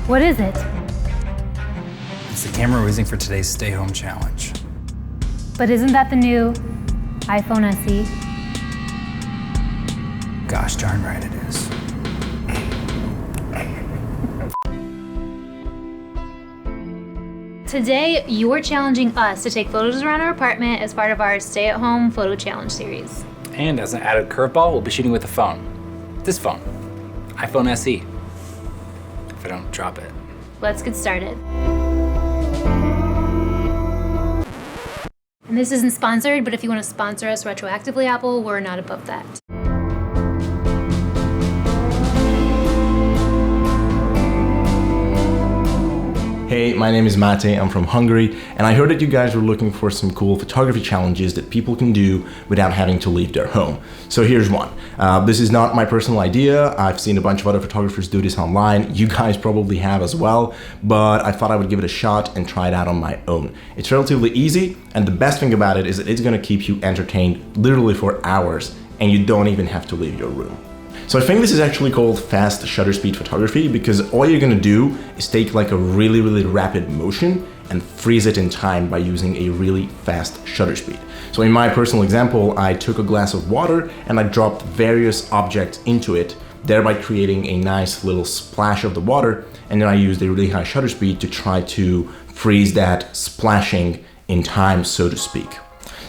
What is it? It's the camera we're using for today's stay home challenge. But isn't that the new iPhone SE? Gosh darn right it is. Today, you're challenging us to take photos around our apartment as part of our stay-at-home photo challenge series. And as an added curveball, we'll be shooting with a phone. This phone, iPhone SE. If I don't drop it. Let's get started. And this isn't sponsored, but if you want to sponsor us retroactively, Apple, we're not above that. Hey, my name is Mate, I'm from Hungary, and I heard that you guys were looking for some cool photography challenges that people can do without having to leave their home. So here's one. This is not my personal idea. I've seen a bunch of other photographers do this online. You guys probably have as well, but I thought I would give it a shot and try it out on my own. It's relatively easy, and the best thing about it is that it's gonna keep you entertained literally for hours, and you don't even have to leave your room. So I think this is actually called fast shutter speed photography because all you're gonna do is take like a really rapid motion and freeze it in time by using a really fast shutter speed. So in my personal example, I took a glass of water and I dropped various objects into it, thereby creating a nice little splash of the water, and then I used a really high shutter speed to try to freeze that splashing in time, so to speak.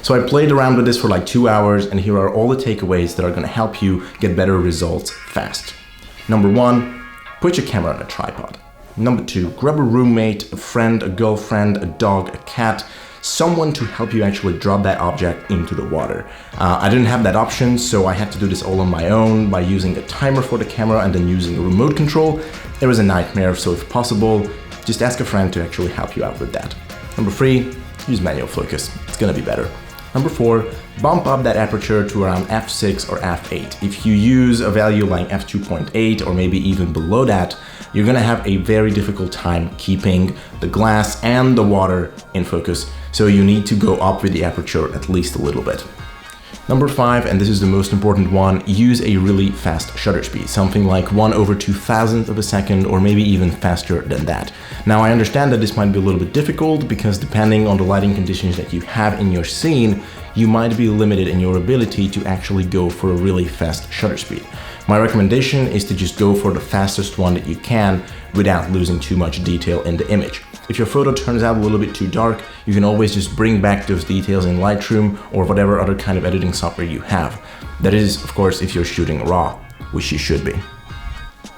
So I played around with this for like 2 hours, and here are all the takeaways that are gonna help you get better results fast. Number 1, put your camera on a tripod. Number 2, grab a roommate, a friend, a girlfriend, a dog, a cat, someone to help you actually drop that object into the water. I didn't have that option, so I had to do this all on my own by using a timer for the camera and then using a remote control. It was a nightmare, so if possible, just ask a friend to actually help you out with that. Number 3, use manual focus. It's gonna be better. Number 4, bump up that aperture to around f6 or f8. If you use a value like f2.8 or maybe even below that, you're gonna have a very difficult time keeping the glass and the water in focus, so you need to go up with the aperture at least a little bit. Number 5, and this is the most important one, use a really fast shutter speed, something like 1/2000th of a second or maybe even faster than that. Now I understand that this might be a little bit difficult because depending on the lighting conditions that you have in your scene, you might be limited in your ability to actually go for a really fast shutter speed. My recommendation is to just go for the fastest one that you can without losing too much detail in the image. If your photo turns out a little bit too dark, you can always just bring back those details in Lightroom or whatever other kind of editing software you have. That is, of course, if you're shooting raw, which you should be.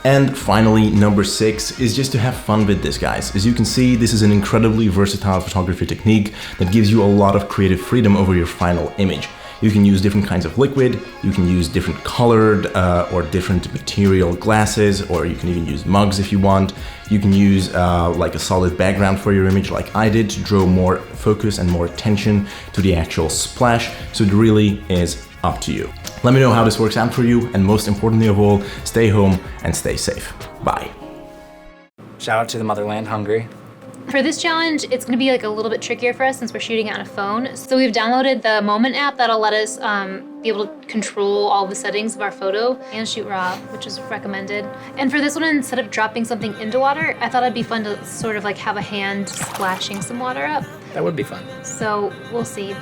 And finally, number 6 is just to have fun with this, guys. As you can see, this is an incredibly versatile photography technique that gives you a lot of creative freedom over your final image. You can use different kinds of liquid, you can use different colored or different material glasses, or you can even use mugs if you want. You can use like a solid background for your image like I did to draw more focus and more attention to the actual splash, so it really is up to you. Let me know how this works out for you, and most importantly of all, stay home and stay safe. Bye. Shout out to the motherland, Hungary. For this challenge, it's gonna be like a little bit trickier for us since we're shooting on a phone. So we've downloaded the Moment app that'll let us be able to control all the settings of our photo and shoot raw, which is recommended. And for this one, instead of dropping something into water, I thought it'd be fun to sort of like have a hand splashing some water up. That would be fun. So we'll see.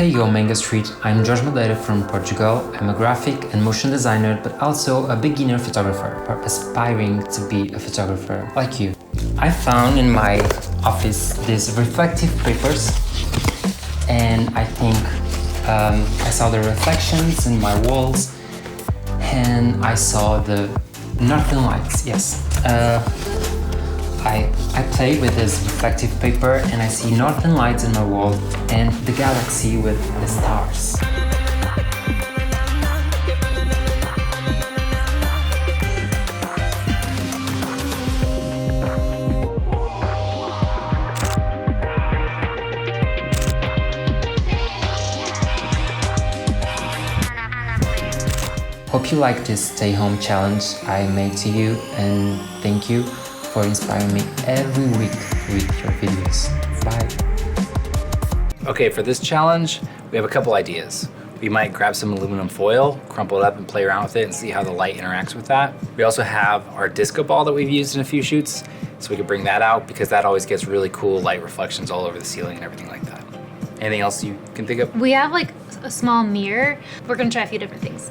Hey yo Manga Street, I'm Jorge Madeira from Portugal. I'm a graphic and motion designer, but also a beginner photographer, aspiring to be a photographer like you. I found in my office these reflective papers, and I think I saw the reflections in my walls, and I saw the northern lights, yes. I play with this reflective paper and I see northern lights in my wall and the galaxy with the stars. Hope you like this stay home challenge I made to you, and thank you for inspiring me every week with your videos. Bye. Okay, for this challenge, we have a couple ideas. We might grab some aluminum foil, crumple it up and play around with it and see how the light interacts with that. We also have our disco ball that we've used in a few shoots, so we could bring that out because that always gets really cool light reflections all over the ceiling and everything like that. Anything else you can think of? We have like a small mirror. We're gonna try a few different things.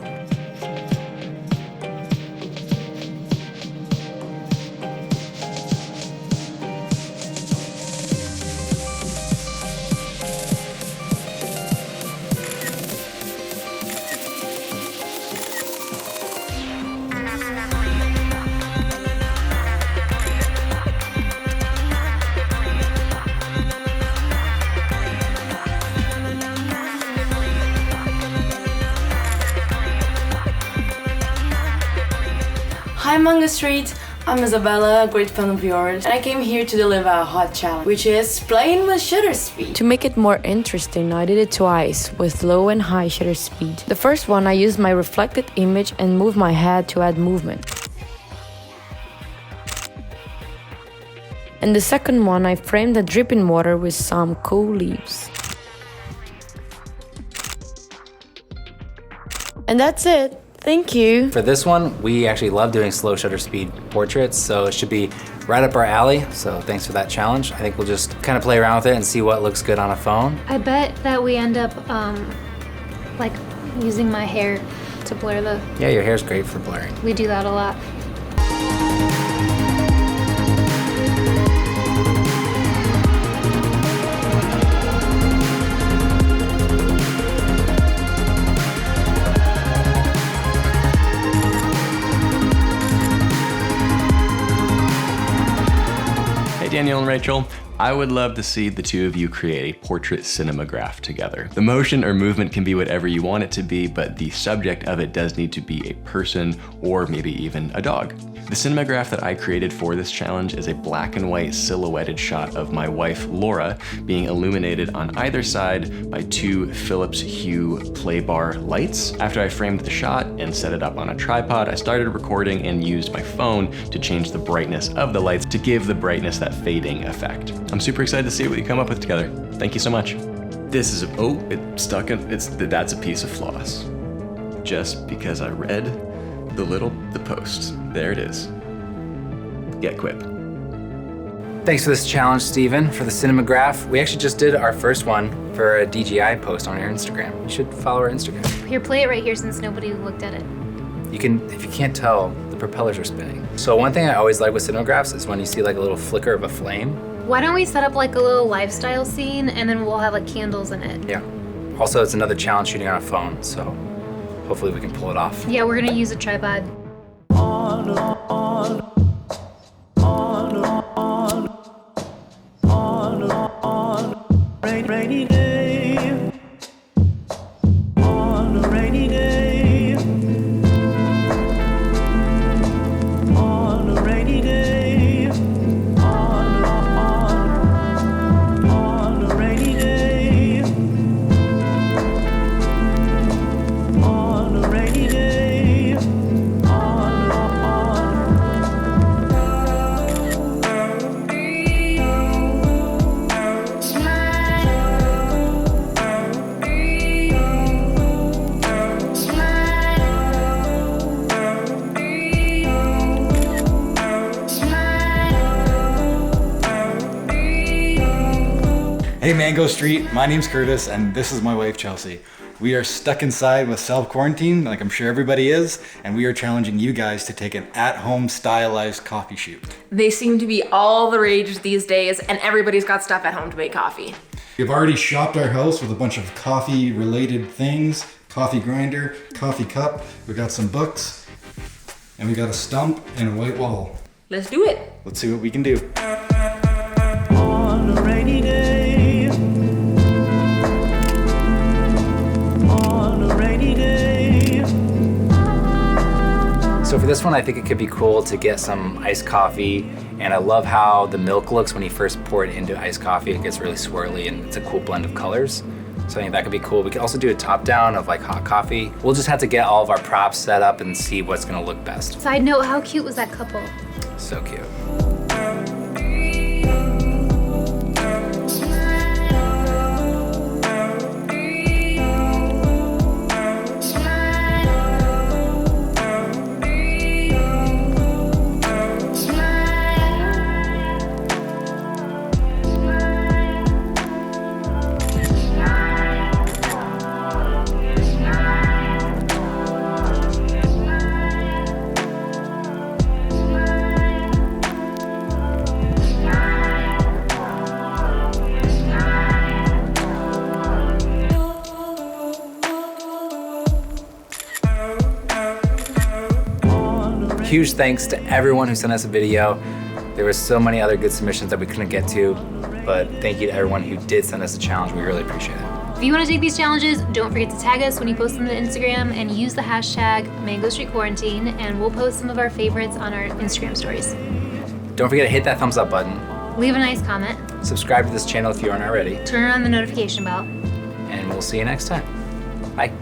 Hi Manga Street, I'm Isabella, a great fan of yours, and I came here to deliver a hot challenge, which is playing with shutter speed. To make it more interesting, I did it twice, with low and high shutter speed. The first one, I used my reflected image and moved my head to add movement. And the second one, I framed the dripping water with some cool leaves. And that's it. Thank you. For this one, we actually love doing slow shutter speed portraits, so it should be right up our alley. So thanks for that challenge. I think we'll just kind of play around with it and see what looks good on a phone. I bet that we end up like using my hair to blur the. Yeah, your hair's great for blurring. We do that a lot. Daniel and Rachel, I would love to see the two of you create a portrait cinematograph together. The motion or movement can be whatever you want it to be, but the subject of it does need to be a person or maybe even a dog. The cinematograph that I created for this challenge is a black and white silhouetted shot of my wife, Laura, being illuminated on either side by two Philips Hue play bar lights. After I framed the shot and set it up on a tripod, I started recording and used my phone to change the brightness of the lights to give the brightness that fading effect. I'm super excited to see what you come up with together. Thank you so much. This is, it's stuck in, that's a piece of floss. Just because I read the post. There it is. Get quip. Thanks for this challenge, Steven, for the cinematograph. We actually just did our first one for a DJI post on our Instagram. You should follow our Instagram. Here, play it right here since nobody looked at it. You can, if you can't tell, the propellers are spinning. So one thing I always like with cinemagraphs is when you see like a little flicker of a flame. Why don't we set up like a little lifestyle scene and then we'll have like candles in it? Yeah. Also, it's another challenge shooting on a phone, so hopefully we can pull it off. Yeah, we're gonna use a tripod. Rainy day, on a rainy day, on a rainy day, on a rainy day, on a rainy day, Hey Mango Street, my name's Curtis and this is my wife Chelsea. We are stuck inside with self-quarantine, like I'm sure everybody is, and we are challenging you guys to take an at-home stylized coffee shoot. They seem to be all the rage these days, and everybody's got stuff at home to make coffee. We've already shopped our house with a bunch of coffee-related things, coffee grinder, coffee cup, we got some books, and we got a stump and a white wall. Let's do it. Let's see what we can do. on a rainy day, on a rainy day. So for this one, I think it could be cool to get some iced coffee, and I love how the milk looks when you first pour it into iced coffee. It gets really swirly and it's a cool blend of colors. So I think that could be cool. We could also do a top down of like hot coffee. We'll just have to get all of our props set up and see what's gonna look best. Side note, how cute was that couple? So cute. Huge thanks to everyone who sent us a video. There were so many other good submissions that we couldn't get to, but thank you to everyone who did send us a challenge. We really appreciate it. If you want to take these challenges, don't forget to tag us when you post them to Instagram and use the hashtag Mango Street Quarantine, and we'll post some of our favorites on our Instagram stories. Don't forget to hit that thumbs up button. Leave a nice comment, Subscribe to this channel if you aren't already, turn on the notification bell. and we'll see you next time. Bye.